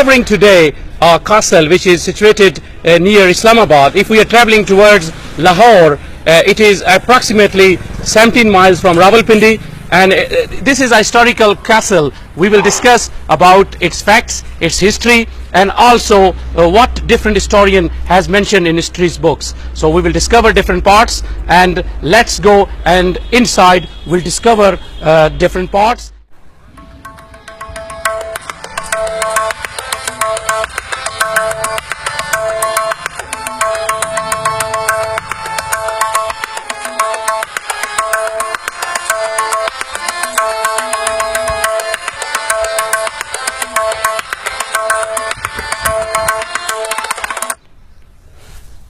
discovering today a castle which is situated near Islamabad. If we are traveling towards Lahore, it is approximately 17 miles from Rawalpindi, and this is a historical castle. We will discuss about its facts, its history, and also what different historian has mentioned in history's books. So we will discover different parts, and let's go, and inside we'll discover different parts.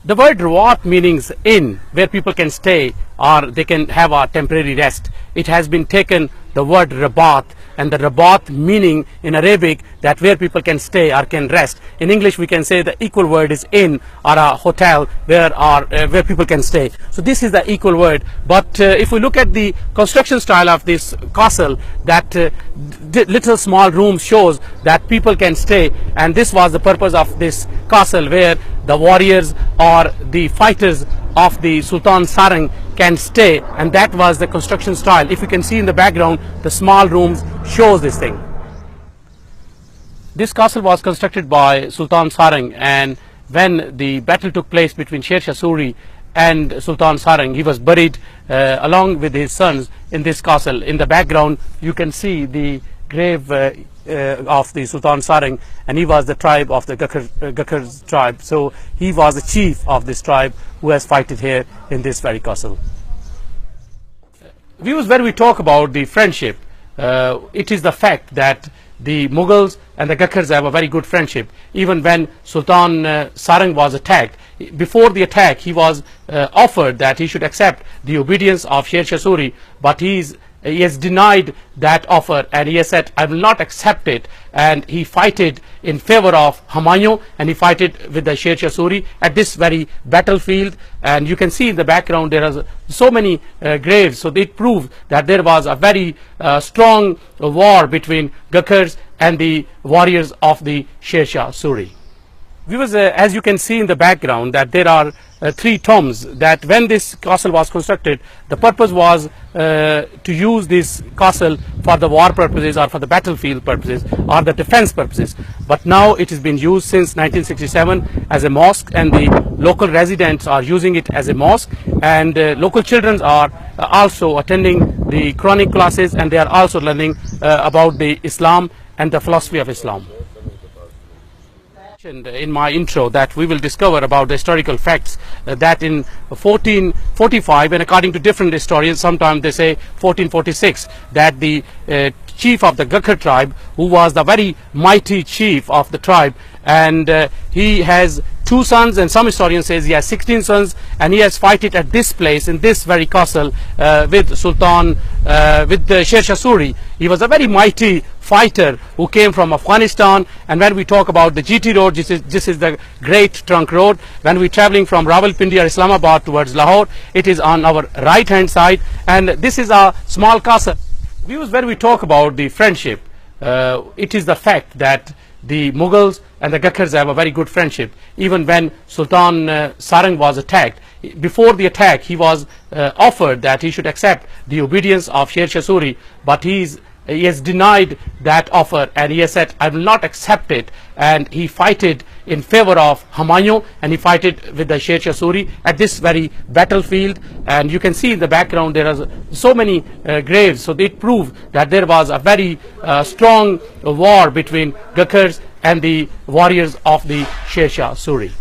The word Rawat means inn, where people can stay or they can have a temporary rest. It has been taken the word Rabat, and the Rabat meaning in Arabic that where people can stay or can rest. In English we can say the equal word is inn, or a hotel where people can stay. So this is the equal word. But if we look at the construction style of this castle, that little small room shows that people can stay, and this was the purpose of this castle, where the warriors or the fighters of the Sultan Sarang can stay, and that was the construction style. If you can see in the background, the small rooms shows this thing. This castle was constructed by Sultan Sarang, and when the battle took place between Sher Shah Suri and Sultan Sarang, he was buried along with his sons in this castle. In the background you can see the grave of the Sultan Sarang, and he was the tribe of the Gakkar tribe. So he was the chief of this tribe who has fighted here in this very castle. Views where we talk about the friendship, it is the fact that the Mughals and the Gakkars have a very good friendship. Even when Sultan Sarang was attacked, before the attack he was offered that he should accept the obedience of Sher Shah Suri, but he has denied that offer, and he has said, I will not accept it, and he fighted in favor of Humayun, and he fighted with the Sher Shah Suri at this very battlefield. And you can see in the background there are so many graves, so it proves that there was a very strong war between Gakkars and the warriors of the Sher Shah Suri. Viewers, as you can see in the background, that there are three tombs. That when this castle was constructed, the purpose was to use this castle for the war purposes or for the battlefield purposes or the defense purposes. But now it has been used since 1967 as a mosque, and the local residents are using it as a mosque, and local children are also attending the Quranic classes, and they are also learning about the Islam and the philosophy of Islam. In my intro that we will discover about the historical facts that in 1445, and according to different historians, sometimes they say 1446, that the chief of the Gakkar tribe, who was the very mighty chief of the tribe, and he has 2 sons, and some historians says he has 16 sons, and he has fighted at this place in this very castle with the Sher Shah Suri. He was a very mighty fighter who came from Afghanistan. And when we talk about the GT road, this is the Great Trunk Road. When we are traveling from Rawalpindi or Islamabad towards Lahore, it is on our right hand side, and this is a small castle. Views where we talk about the friendship, it is the fact that the Mughals and the Gakkars have a very good friendship. Even when Sultan Sarang was attacked, before the attack he was offered that he should accept the obedience of Sher Shah Suri, but he has denied that offer, and he has said, I will not accept it, and he fighted in favor of Humayun, and he fighted with the Sher Shah Suri at this very battlefield. And you can see in the background there are so many graves, so it proves that there was a very strong war between Gakkars and the warriors of the Sher Shah Suri.